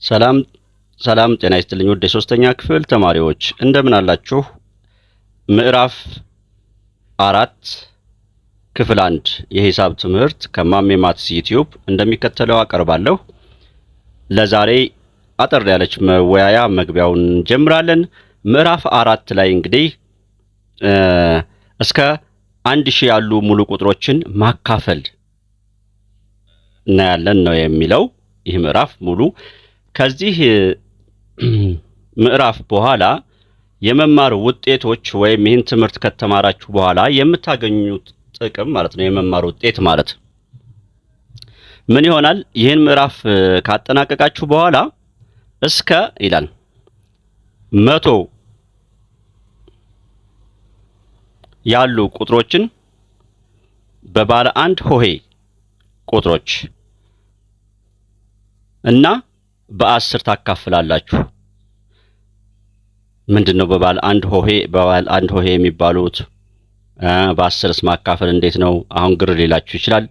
ሰላም ሰላም ጤና ይስጥልኝ ውድ የሶስተኛ ክፍል ተማሪዎች እንደምን አላችሁ? ምዕራፍ 4 ክፍል 1 የሂሳብ ትምህርት ከማሜ ማትስ ዩቲዩብ እንደሚከተለው አቀርባለሁ። ለዛሬ አጠር ያለች መወያያ መግቢያውን ጀምራለን። ምዕራፍ 4 ላይ እንግዲህ እስከ 1000 ያሉ ሙሉ ቁጥሮችን ማካፈል እናያለን ነው የሚለው ይህ ምዕራፍ ሙሉ። ከዚህ ምዕራፍ በኋላ የመማር ውጤቶች ወይም ይህን ትምህርት ከተማራችሁ በኋላ የምታገኙት ጥቅም ማለት ነው። የመማር ውጤት ማለት ምን ይሆናል? ይህን ምዕራፍ ካጠናቀቃችሁ በኋላ እስከ ይላል 100 ያሉ ቁጥሮችን በባለ አንድ ሆሄ ቁጥሮች እና በ10 ታካፍላላችሁ። ምንድነው በባለ አንድ ሆሄ የሚባሉት? በ10ስ ማካፈል እንዴት ነው? አሁን ግር ሊላችሁ ይችላል።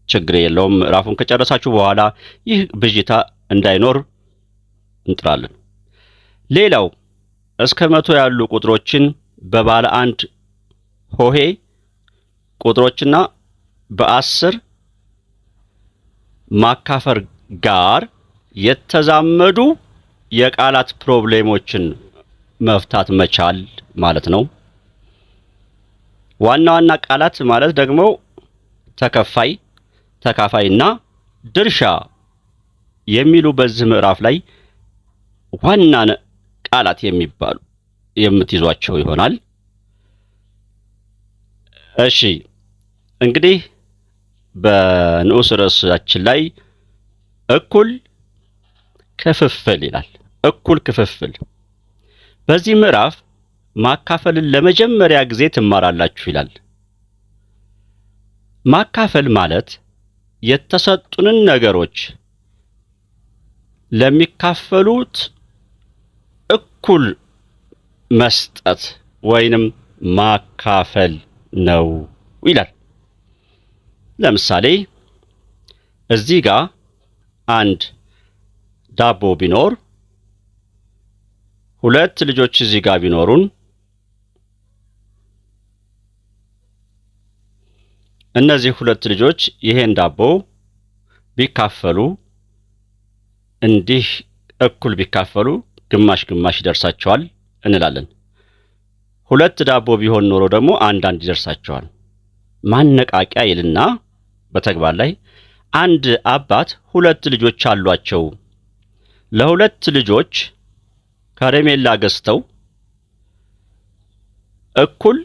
ችግር የለውም። ምዕራፉን ከጨረሳችሁ በኋላ ይህ ብዥታ እንዳይኖር እንጥራለን። ሌላው እስከ 100 ያሉ ቁጥሮችን በባለ አንድ ሆሄ ቁጥሮችና በ10 ማካፈል ጋር የተዛመዱ የቃላት ፕሮብሌሞችን መፍታት መቻል ማለት ነው። ዋና ዋና ቃላት ማለት ደግሞ ተከፋይ፣ ተካፋይና ድርሻ የሚሉ በዚህ ምዕራፍ ላይ ዋና ቃላት የሚባሉ የምትይዟቸው ይሆናል። እሺ እንግዲህ በንዑስ ርዕሳችን ላይ እኩል ክፍፍል ይላል። እኩል ክፍፍል በዚህ ምዕራፍ ማካፈልን ለመጀመሪያ ጊዜ ትማራላችሁ ይላል። ማካፈል ማለት የተሰጡንን ነገሮች ለሚካፈሉት እኩል መስጠት ወይንም ማካፈል ነው ይላል። ለምሳሌ እዚህ ጋር አንድ ዳቦ ቢኖር ሁለት ልጆች እዚህ ጋር ቢኖሩን እነዚህ ሁለት ልጆች ይሄን ዳቦ ቢካፈሉ እንዲህ እኩል ቢካፈሉ ግማሽ ግማሽ ይደርሳቸዋል እንላለን። ሁለት ዳቦ ቢሆን ኖሮ ደግሞ አንድ ይደርሳቸዋል። ማነቃቂያ ይልና በተግባር ላይ አንድ አባት ሁለት ልጆች አሏቸው። ለሁለት ልጆች ከረሜላ ገዝተው እኩል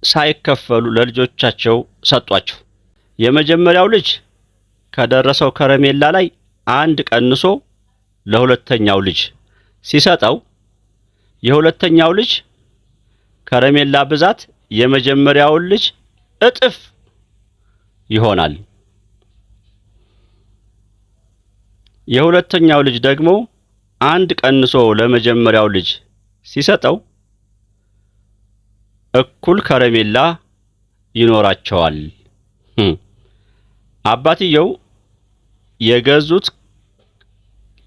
ሳይከፈሉ ለልጆቻቸው ሰጧቸው። የመጀመሪያው ልጅ ከደረሰው ከረሜላ ላይ አንድ ቀንሶ ለሁለተኛው ልጅ ሲሰጠው የሁለተኛው ልጅ ከረሜላ ብዛት የመጀመሪያውን ልጅ እጥፍ ይሆናል። የሁለተኛው ልጅ ደግሞ አንድ ቀንሶ ለመጀመሪያው ልጅ ሲሰጠው እኩል ከረሜላ ይኖራቸዋል። አባትየው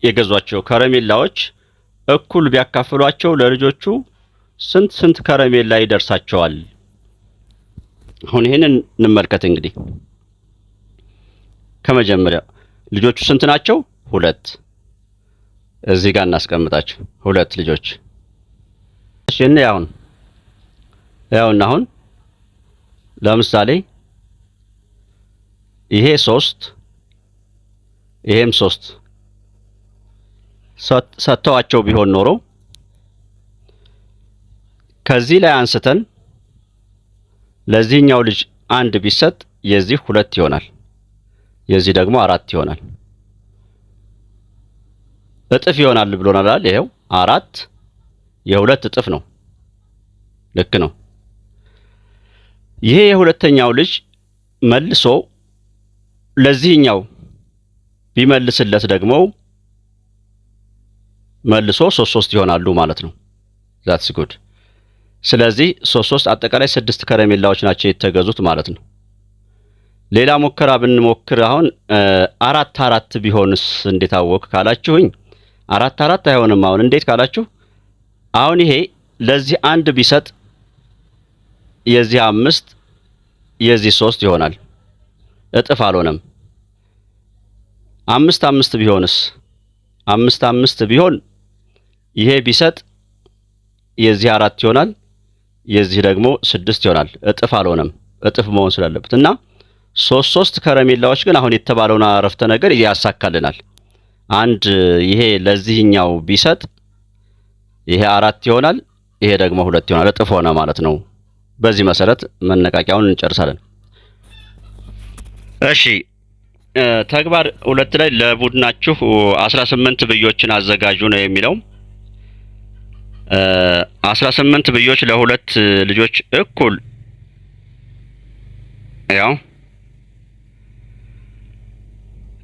የገዟቸው ከረሜላዎች እኩል ቢያካፍሏቸው ለልጆቹ ስንት ከረሜላ ይደርሳቸዋል? አሁን ይሄንን እንመልከት። እንግዲህ ከመጀመሪያው ልጆቹ ስንት ናቸው? 2። እዚህ ጋር እናስቀምጣቸው 2 ልጆች። እሺ እና አሁን ለምሳሌ ይሄ 3 ይሄም 3 ሰጥተዋቸው ቢሆን ኖሮ ከዚህ ላይ አንስተን ለዚህኛው ልጅ 1 ቢሰጥ የዚህ 2 ይሆናል፣ የዚህ ደግሞ 4 ይሆናል። እጥፍ ይሆናል ብሎናል አይደል? ይሄው 4 የ2 እጥፍ ነው። ልክ ነው። ይሄ የሁለተኛው ልጅ መልሶ ለዚህኛው ቢመልስለት ደግሞ መልሶ 3 ይሆናሉ ማለት ነው። that's good። ስለዚህ 3 አጠቃላይ 6 ከረሜላዎች ናቸው የተገዙት ማለት ነው። ሌላ ሙከራ ብንሞክር አሁን አራት አራት ቢሆንስ እንዴት አወቅ ካላችሁኝ፣ አራት አራት አይሆንም። አሁን እንዴት ካላችሁ አሁን ይሄ ለዚህ አንድ ቢሰጥ የዚህ 5 የዚህ 3 ይሆናል። እጥፍ አልሆነም። 5 5 ቢሆንስ 5 5 ቢሆን ይሄ ቢሰጥ የዚህ 4 ይሆናል፣ የዚህ ደግሞ 6 ይሆናል። እጥፍ አልሆነም። እጥፍ መሆን ስላለበት እና 3 ከረሜላዎች ግን አሁን የተባለውን አረፍተ ነገር ያሳካልናል። አንድ ይሄ ለዚህኛው ቢሰጥ ይሄ 4 ይሆናል፣ ይሄ ደግሞ 2 ይሆናል። እጥፍ ሆነ ማለት ነው። በዚህ መሰረት መነቃቂያውን እንጨርሳለን። እሺ ተግባር 2 ላይ ለቡድናችሁ 18 ብዮችን አዘጋጁ ነው የሚለው። 18 ብዮች ለሁለት ልጆች እኩል ያው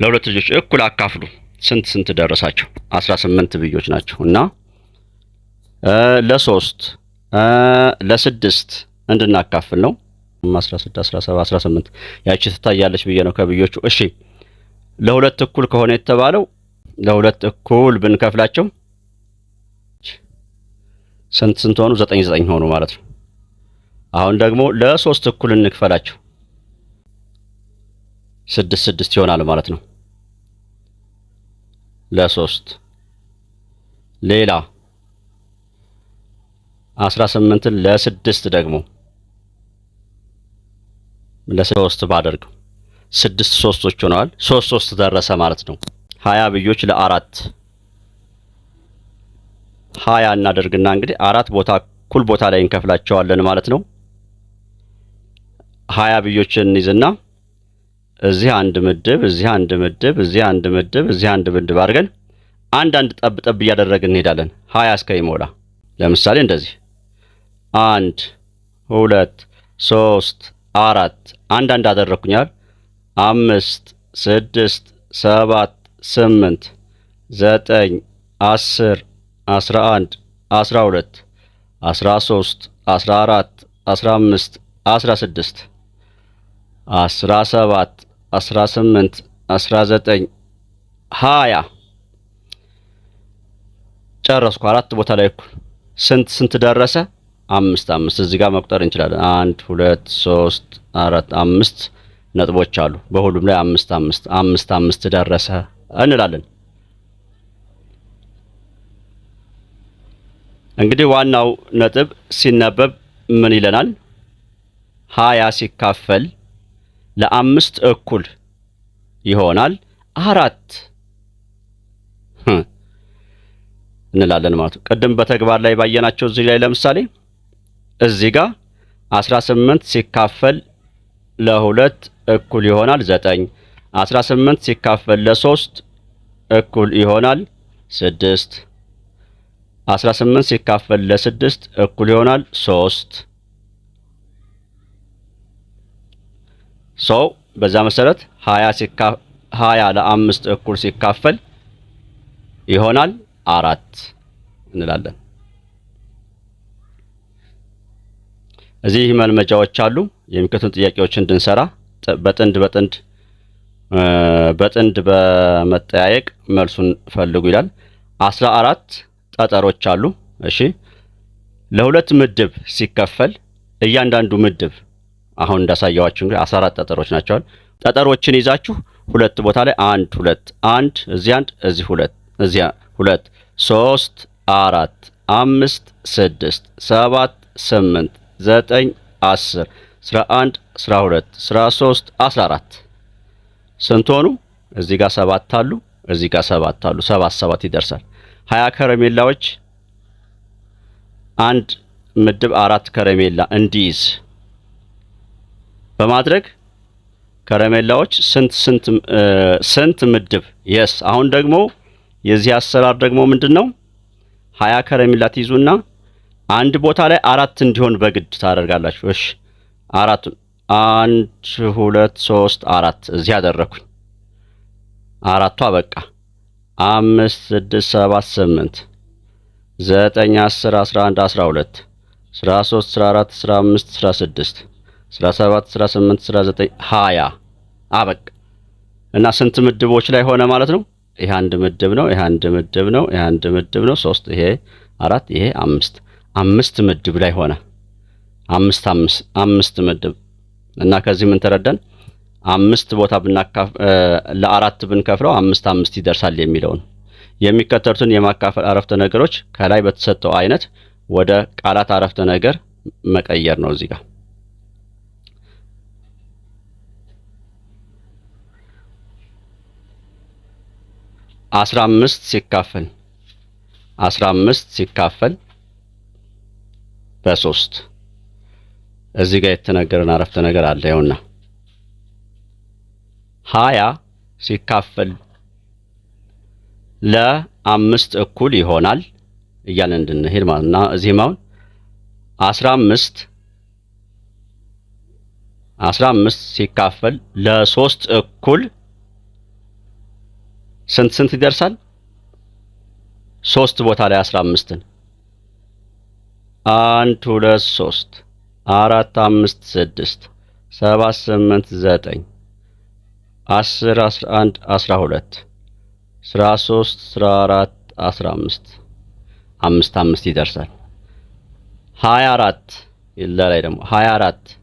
ለሁለት ልጆች እኩል አካፍሉ። ስንት ደረሳቸው? 18 ብዮች ናቸው እና ለ3 ለ6 እንድናካፍል ነው። 16 17 18 ያቺ ትታያለች ብዬ ነው ከብዮቹ። እሺ ለሁለት እኩል ከሆነ የተባለው ለሁለት እኩል ብንከፍላቸው ስንት ሆኑ? 9 ሆኑ ማለት ነው። አሁን ደግሞ ለ3 እኩል እንክፈላቸው 6 ይሆናል ማለት ነው። ለ3 ሌላ 18ን ለ6 ደግሞ ለ3 ባደርገው 6 3ቶች ሆነዋል። 3 ደረሰ ማለት ነው። 20 ብዮች ለ4 20 እናደርግና እንግዲህ 4 ቦታ እኩል ቦታ ላይ እንከፍላቸዋለን ማለት ነው። 20 ብዮችን እንይዝና እዚህ አንድ ምድብ፣ እዚህ አንድ ምድብ፣ እዚህ አንድ ምድብ፣ እዚህ አንድ ምድብ አድርገን አንድ ጠብ እያደረግን እንሄዳለን 20 እስከሚሞላ። ለምሳሌ እንደዚህ 1 2 3 4 አንድ አደረኩኛል። 5 6 7 8 9 10 11 12 13 14 15 16 17 18 19 20 ጨረስኩ። 4 ቦታ ላይ እኩል ስንት ደረሰ? 5 እዚህ ጋር መቁጠር እንችላለን። 1 2 3 4 5 ነጥቦች አሉ። በሁሉም ላይ 5 ደረሰ እንላለን። እንግዲህ ዋናው ነጥብ ሲነበብ ምን ይለናል? 20 ሲካፈል ለ5 እኩል ይሆናል 4 እንላለን ማለት ነው። ቅድም በተግባር ላይ ባየናቸው እዚህ ላይ ለምሳሌ እዚህ ጋር 18 ሲካፈል ለ2 እኩል ይሆናል 9። 18 ሲካፈል ለ3 እኩል ይሆናል 6። 18 ሲካፈል ለ6 እኩል ይሆናል 3። በዛ መሰረት 20 ለ5 እኩል ሲካፈል ይሆናል 4 እንላለን። እዚህ መልመጃዎች አሉ። የሚከቱን ጥያቄዎችን እንድንሰራ በጥንድ በመጠያየቅ መልሱን ፈልጉ ይላል። 14 ጠጠሮች አሉ። እሺ ለሁለት ምድብ ሲከፈል እያንዳንዱ ምድብ አሁን እንዳሳያችሁ እንግዲህ 14 ጠጠሮች ናቸው። ጠጠሮችን ይዛችሁ ሁለት ቦታ ላይ 1 2 1 እዚህ 1 እዚህ 2 እዚህ 2 3 4 5 6 7 8 9 10 11 12 13 14 ስንት ሆኑ? እዚህ ጋር 7 አሉ፣ እዚህ ጋር 7 አሉ። 7 ይደርሳል። 20 ከረሜላዎች አንድ ምድብ 4 ከረሜላ እንዲይዝ በማድረግ ከረሜላዎች ስንት ምድብ የስ አሁን ደግሞ የዚህ አሰራር ደግሞ ምንድነው? 20 ከረሜላ ትይዙና አንድ ቦታ ላይ 4 እንዲሆን በግድ ታደርጋላችሁ። እሺ 4 1 2 3 4 እዚህ አደረኩኝ። 4ቷ በቃ 5 6 7 8 9 10 11 12 13 14 15 16 17 18 19 20 አበቃ። እና ስንት ምድቦች ላይ ሆነ ማለት ነው? ይሄ አንድ ምድብ ነው፣ ይሄ አንድ ምድብ ነው፣ ይሄ አንድ ምድብ ነው፣ 3 ይሄ 4 ይሄ 5 ምድብ ላይ ሆነ። 5 ምድብ እና ከዚህ ምን ተረዳን? 5 ቦታ ለአራት ብንከፍለው 5 ይደርሳል የሚለውን የሚከተሉትን የማካፈል አረፍተ ነገሮች ከላይ በተሰጠው አይነት ወደ ቃላት አረፍተ ነገር መቀየር ነው። እዚህ ጋር 15 ሲካፈል በ3 እዚህ ጋር የተነገረን አረፍተ ነገር አለ። ይኸውና 20 ሲካፈል ለ5 እኩል ይሆናል እያልን እንድንሄድ ማለት ነው። እዚህም አሁን 15 ሲካፈል ለ3 እኩል ስንት ይደርሳል? 3 ቦታ ላይ 15ን 1 2 3 4 5 6 7 8 9 10 11 12 13 14 15 5 ይደርሳል። 24 ላይ ደግሞ 24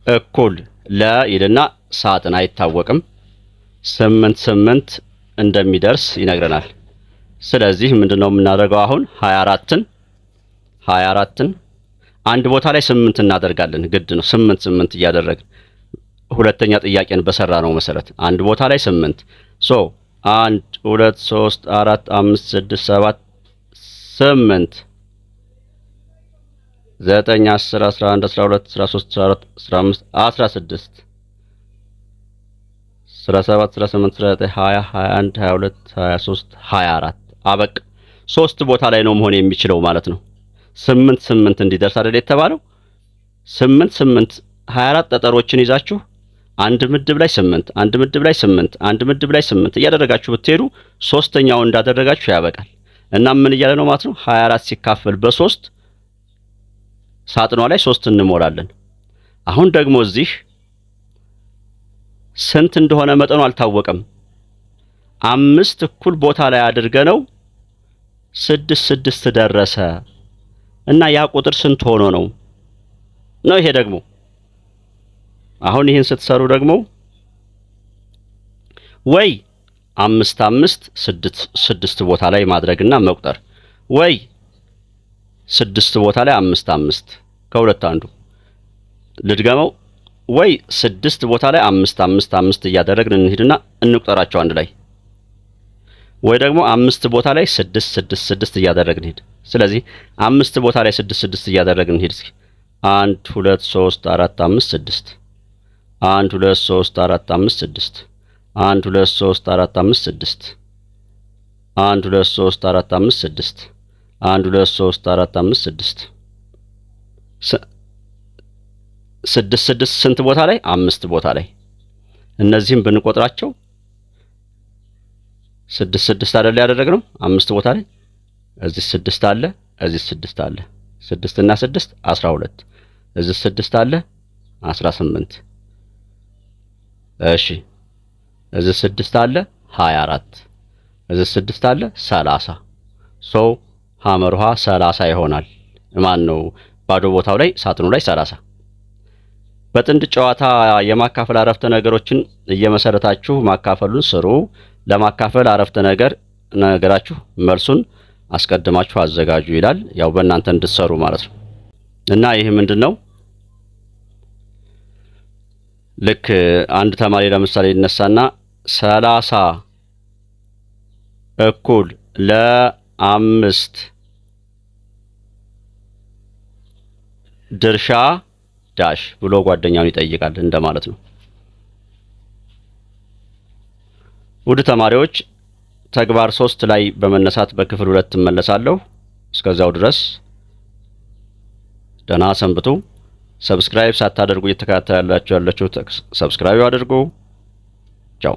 እኩል ይልና ሳጥን አይታወቅም 8 እንደሚደርስ ይነግረናል። ስለዚህ ምንድነው የምናደርገው? አሁን 24ን አንድ ቦታ ላይ 8 እናደርጋለን። ግድ ነው 8 እያደረግን ሁለተኛ ጥያቄን በሰራ ነው መሰረት አንድ ቦታ ላይ 8 1 2 3 4 5 6 7 8 9 10 11 12 13 14 15 16 17 18 19 20 21 22 23 24 አበቃ። 3 ቦታ ላይ ነው መሆን የሚችለው ማለት ነው። 8 እንዲደርስ አይደል የተባለው? 8 24 ጠጠሮችን ይዛችሁ አንድ ምድብ ላይ 8 አንድ ምድብ ላይ 8 አንድ ምድብ ላይ 8 እያደረጋችሁ ብትሄዱ ሶስተኛው እንዳደረጋችሁ ያበቃል። እና ምን እያለ ነው ማለት ነው? 24 ሲካፈል በ3 ሳጥኗ ላይ 3 እንሞላለን። አሁን ደግሞ እዚህ ስንት እንደሆነ መጠኑ አልታወቀም። 5 እኩል ቦታ ላይ አድርገነው 6 ደረሰ እና ያ ቁጥር ስንት ሆኖ ነው? ይሄ ደግሞ አሁን ይሄን ስትሰሩ ደግሞ ወይ 5 6 ቦታ ላይ ማድረግና መቁጠር ወይ 6 ቦታ ላይ 5 ከሁለት አንዱ ልድገመው። ወይ 6 ቦታ ላይ 5 እያደረግን እንሂድና እንቁጠራቸው አንድ ላይ ወይ ደግሞ 5 ቦታ ላይ 6 እያደረግን እንሂድ። ስለዚህ 5 ቦታ ላይ 6 እያደረግን እንሂድ። እስኪ 1 2 3 4 5 6 1 2 3 4 5 6 1 2 3 4 5 6 1 2 3 4 5 6 1 2 3 4 5 6 6 ስንት ቦታ ላይ? 5 ቦታ ላይ። እነዚህም ብንቆጥራቸው 6 አይደል ያደረግነው? 5 ቦታ ላይ እዚህ 6 አለ፣ እዚህ 6 አለ። 6 እና 6 12 እዚህ 6 አለ 18 እሺ እዚህ 6 አለ 24 እዚህ 6 አለ 30 ሐመርሃ 30 ይሆናል። ማን ነው ባዶ ቦታው ላይ ሳጥኑ ላይ 30። በጥንድ ጨዋታ የማካፈል አረፍተ ነገሮችን እየመሰረታችሁ ማካፈሉን ስሩ። ለማካፈል አረፍተ ነገራችሁ መልሱን አስቀድማችሁ አዘጋጁ ይላል። ያው በእናንተ እንድትሰሩ ማለት ነው። እና ይሄ ምንድነው? ልክ አንድ ተማሪ ለምሳሌ ይነሳና 30 እኩል ለ5 ድርሻ ዳሽ ብሎ ጓደኛውን ይጠይቃል እንደማለት ነው። ውድ ተማሪዎች ተግባር 3 ላይ በመነሳት በክፍል 2 እመለሳለሁ። እስከዛው ድረስ ደህና ሰንብቱ። ሰብስክራይብ ሳታደርጉ እየተከታተላችሁ ያላችሁ ሰብስክራይብ አድርጉ። ቻው።